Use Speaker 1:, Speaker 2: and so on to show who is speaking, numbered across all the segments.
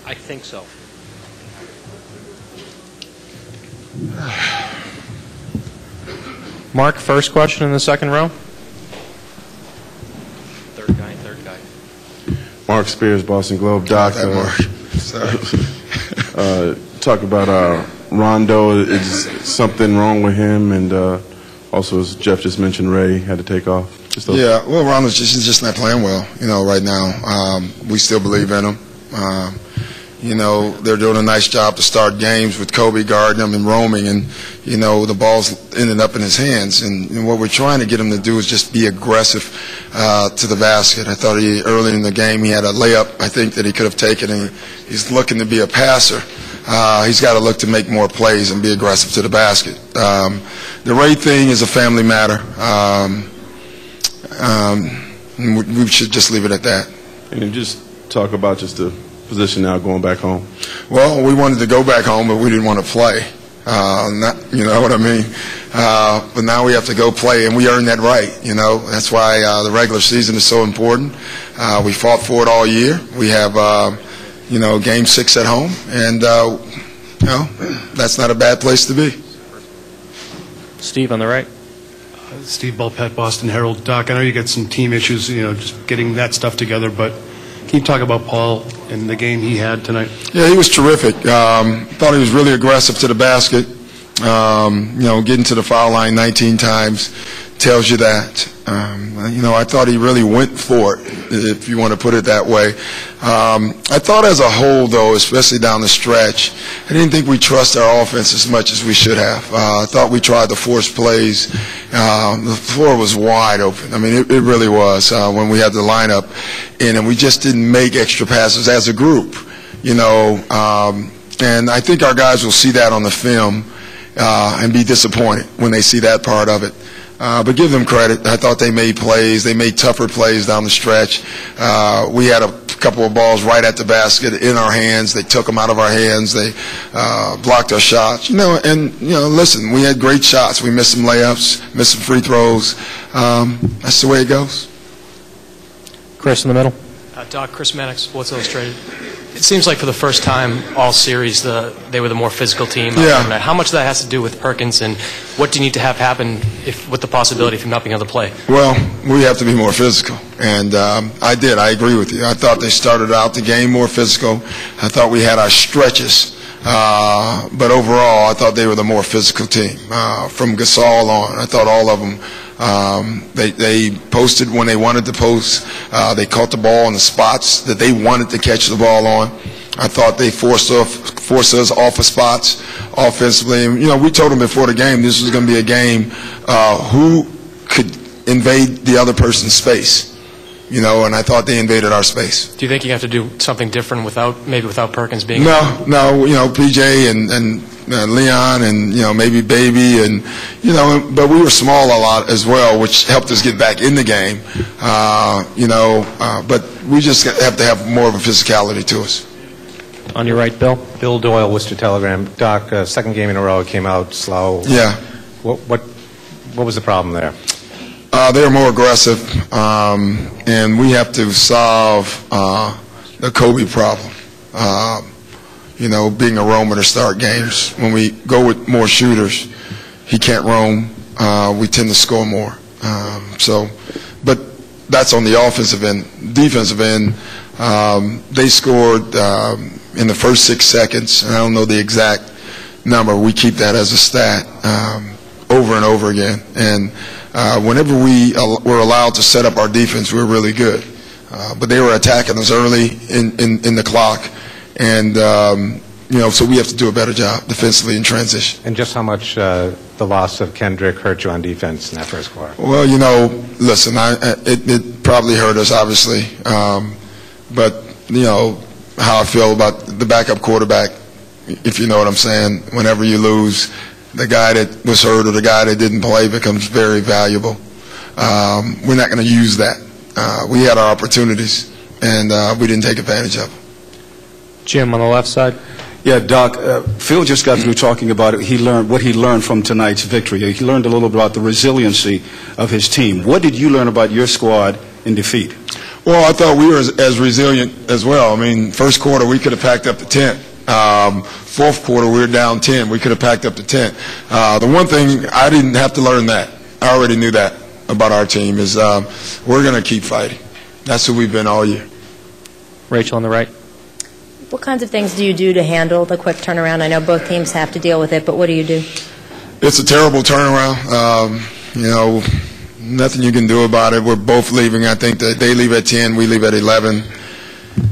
Speaker 1: I think so. Mark, first question in the second row. Third guy.
Speaker 2: Mark Spears, Boston Globe. Doc, talk about Rondo. Is something wrong with him? And also, as Jeff just mentioned, Ray had to take off.
Speaker 3: Yeah, well, Rondo's just not playing well, right now. We still believe in him. They're doing a nice job to start games with Kobe guarding him and roaming, and, the ball's ended up in his hands. And what we're trying to get him to do is just be aggressive to the basket. I thought early in the game he had a layup, I think, that he could have taken, and he's looking to be a passer. He's got to look to make more plays and be aggressive to the basket. The Ray thing is a family matter. We should just leave it at that.
Speaker 2: And just talk about just the position now going back home.
Speaker 3: Well, we wanted to go back home, but we didn't want to play. You know what I mean? But now we have to go play, and we earned that right. That's why the regular season is so important. We fought for it all year. We have, Game 6 at home, and that's not a bad place to be.
Speaker 1: Steve on the right.
Speaker 4: Steve Bulpett, Boston Herald. Doc, I know you got some team issues, just getting that stuff together, but can you talk about Paul and the game he had tonight?
Speaker 3: Yeah, he was terrific. Thought he was really aggressive to the basket. Getting to the foul line 19 times tells you that. I thought he really went for it, if you want to put it that way. I thought as a whole, though, especially down the stretch, I didn't think we trust our offense as much as we should have. I thought we tried to force plays. The floor was wide open. I mean, it really was when we had the lineup in, and we just didn't make extra passes as a group, and I think our guys will see that on the film and be disappointed when they see that part of it. But give them credit. I thought they made plays. They made tougher plays down the stretch. We had a couple of balls right at the basket in our hands. They took them out of our hands. They blocked our shots. Listen, we had great shots. We missed some layups, missed some free throws. That's the way it goes.
Speaker 1: Chris in the middle.
Speaker 5: Doc, Chris Mannix, Sports Illustrated. It seems like for the first time all series they were the more physical team.
Speaker 3: Yeah.
Speaker 5: How much of that has to do with Perkins, and what do you need to have happen with the possibility of him not being able to play?
Speaker 3: Well, we have to be more physical, and I agree with you. I thought they started out the game more physical. I thought we had our stretches, but overall I thought they were the more physical team. From Gasol on, I thought all of them. They posted when they wanted to post. They caught the ball in the spots that they wanted to catch the ball on. I thought they forced us off of spots offensively. And, we told them before the game this was going to be a game who could invade the other person's space. And I thought they invaded our space.
Speaker 5: Do you think you have to do something different without Perkins being?
Speaker 3: No. PJ and Leon and maybe Baby and but we were small a lot as well, which helped us get back in the game. But we just have to have more of a physicality to us.
Speaker 1: On your right, Bill.
Speaker 6: Bill Doyle, Worcester Telegram. Doc, second game in a row, it came out slow.
Speaker 3: Yeah.
Speaker 6: What was the problem there?
Speaker 3: They were more aggressive, and we have to solve the Kobe problem. Being a roamer to start games. When we go with more shooters, he can't roam. We tend to score more. But that's on the offensive end. Defensive end, they scored in the first 6 seconds. And I don't know the exact number. We keep that as a stat over and over again. And whenever we were allowed to set up our defense, we were really good. But they were attacking us early in the clock. And, so we have to do a better job defensively in transition.
Speaker 6: And just how much the loss of Kendrick hurt you on defense in that first quarter?
Speaker 3: Well, listen, it probably hurt us, obviously. But, how I feel about the backup quarterback, if you know what I'm saying. Whenever you lose, the guy that was hurt or the guy that didn't play becomes very valuable. We're not going to use that. We had our opportunities, and we didn't take advantage of them.
Speaker 1: Jim on the left side.
Speaker 7: Yeah, Doc, Phil just got through talking about it. What he learned from tonight's victory. He learned a little about the resiliency of his team. What did you learn about your squad in defeat?
Speaker 3: Well, I thought we were as resilient as well. I mean, first quarter, we could have packed up to 10. Fourth quarter, we were down 10. We could have packed up to 10. The one thing, I didn't have to learn that. I already knew that about our team, is we're going to keep fighting. That's who we've been all year.
Speaker 1: Rachel on the right.
Speaker 8: What kinds of things do you do to handle the quick turnaround? I know both teams have to deal with it, but what do you do?
Speaker 3: It's a terrible turnaround. Nothing you can do about it. We're both leaving. I think that they leave at 10, we leave at 11.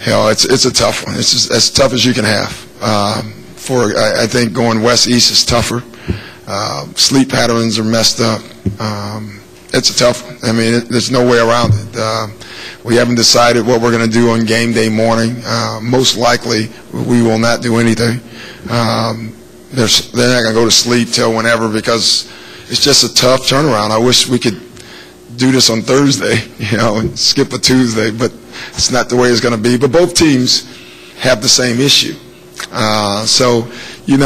Speaker 3: It's a tough one. It's just as tough as you can have. I think going west-east is tougher. Sleep patterns are messed up. It's a tough one. I mean, there's no way around it. We haven't decided what we're going to do on game day morning. Most likely, we will not do anything. They're not going to go to sleep till whenever, because it's just a tough turnaround. I wish we could do this on Thursday, and skip a Tuesday, but it's not the way it's going to be. But both teams have the same issue.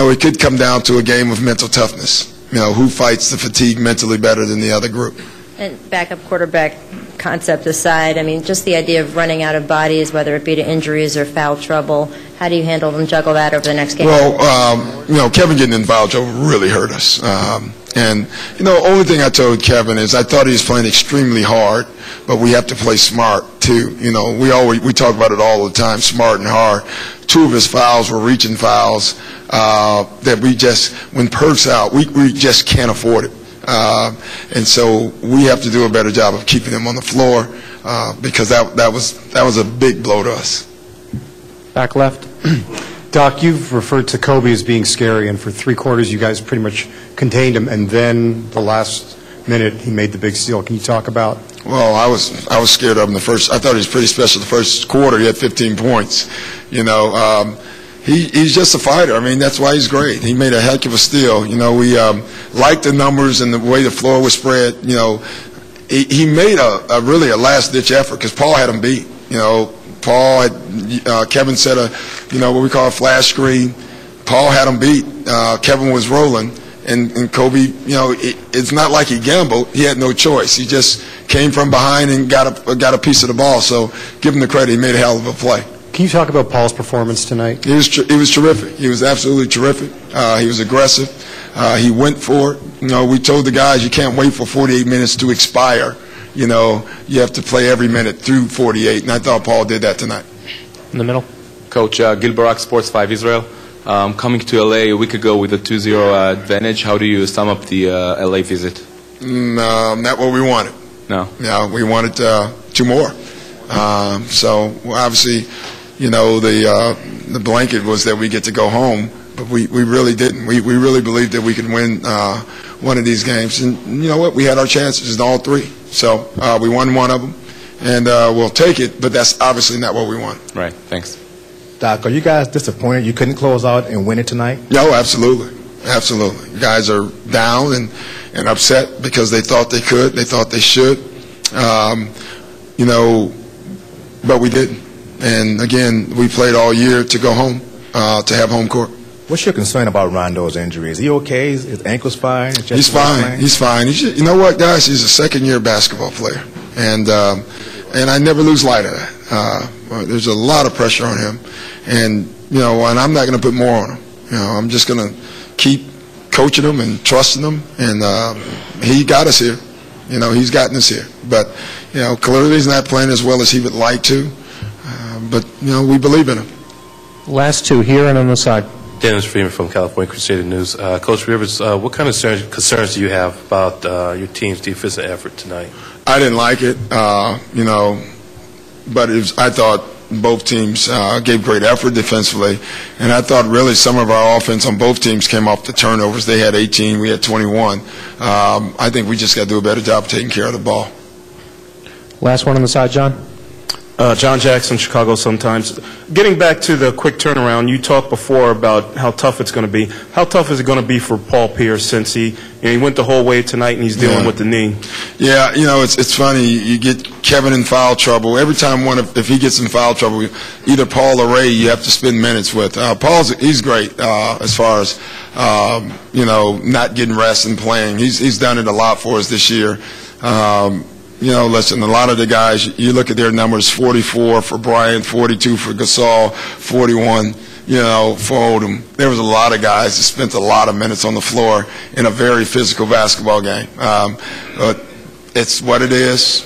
Speaker 3: It could come down to a game of mental toughness. Who fights the fatigue mentally better than the other group.
Speaker 8: And backup quarterback concept aside, I mean, just the idea of running out of bodies, whether it be to injuries or foul trouble, how do you handle and juggle that over the next game?
Speaker 3: Well, Kevin getting in foul trouble really hurt us. Only thing I told Kevin is I thought he was playing extremely hard, but we have to play smart too. We talk about it all the time, smart and hard. Two of his fouls were reaching fouls that we just, when Perk's out, we just can't afford it. And so we have to do a better job of keeping him on the floor because that was a big blow to us.
Speaker 1: Back left.
Speaker 9: Doc, you've referred to Kobe as being scary, and for 3 quarters you guys pretty much contained him, and then the last minute he made the big steal. Can you talk about?
Speaker 3: Well, I was scared of him the first. I thought he was pretty special the first quarter. He had 15 points. He's just a fighter. I mean, that's why he's great. He made a heck of a steal. We liked the numbers and the way the floor was spread. He made a really a last-ditch effort because Paul had him beat. Paul had Kevin set what we call a flash screen. Paul had him beat. Kevin was rolling, and Kobe. It's not like he gambled. He had no choice. He just came from behind and got a piece of the ball. So give him the credit. He made a hell of a play.
Speaker 9: Can you talk about Paul's performance tonight?
Speaker 3: He was terrific. He was absolutely terrific. He was aggressive. He went for it. We told the guys you can't wait for 48 minutes to expire. You have to play every minute through 48, and I thought Paul did that tonight.
Speaker 1: In the middle.
Speaker 10: Coach, Gil Barak, Sports 5 Israel. Coming to LA a week ago with a 2-0 advantage, how do you sum up the LA visit?
Speaker 3: Not what we wanted.
Speaker 10: No.
Speaker 3: Yeah, we wanted 2 more. So obviously, the blanket was that we get to go home, but we really didn't. We really believed that we could win one of these games, and you know what? We had our chances in all 3. So we won one of them, and we'll take it. But that's obviously not what we want.
Speaker 10: Right. Thanks.
Speaker 11: Doc, are you guys disappointed you couldn't close out and win it tonight?
Speaker 3: No, absolutely. Absolutely. Guys are down and upset because they thought they could. They thought they should. But we didn't. And, again, we played all year to go home, to have home court.
Speaker 11: What's your concern about Rondo's injury? Is he okay? Is his ankle's fine?
Speaker 3: He's fine. He's fine. You know what, guys? He's a second-year basketball player. And I never lose light of that. There's a lot of pressure on him. And I'm not going to put more on him. I'm just going to keep coaching him and trusting him. And he got us here. He's gotten us here. But, clearly he's not playing as well as he would like to. But, we believe in him.
Speaker 1: Last 2 here and on the side.
Speaker 12: Dennis Freeman from California Crusader News. Coach Rivers, what kind of concerns do you have about your team's defensive effort tonight?
Speaker 3: I didn't like it, but I thought both teams gave great effort defensively, and I thought really some of our offense on both teams came off the turnovers. They had 18, we had 21. I think we just got to do a better job of taking care of the ball.
Speaker 1: Last one on the side, John.
Speaker 13: John Jackson, Chicago Sun-Times. Getting back to the quick turnaround, you talked before about how tough it's going to be. How tough is it going to be for Paul Pierce since he went the whole way tonight and he's dealing with the knee?
Speaker 3: Yeah, it's funny. You get Kevin in foul trouble. Every time if he gets in foul trouble, either Paul or Ray, you have to spend minutes with. He's great as far as not getting rest and playing. He's done it a lot for us this year. listen, a lot of the guys, you look at their numbers, 44 for Bryant, 42 for Gasol, 41, for Odom. There was a lot of guys that spent a lot of minutes on the floor in a very physical basketball game. But it's what it is.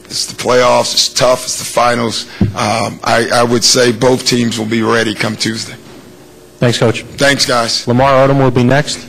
Speaker 3: It's the playoffs. It's tough. It's the finals. I would say both teams will be ready come Tuesday.
Speaker 1: Thanks, Coach.
Speaker 3: Thanks, guys.
Speaker 1: Lamar Odom will be next.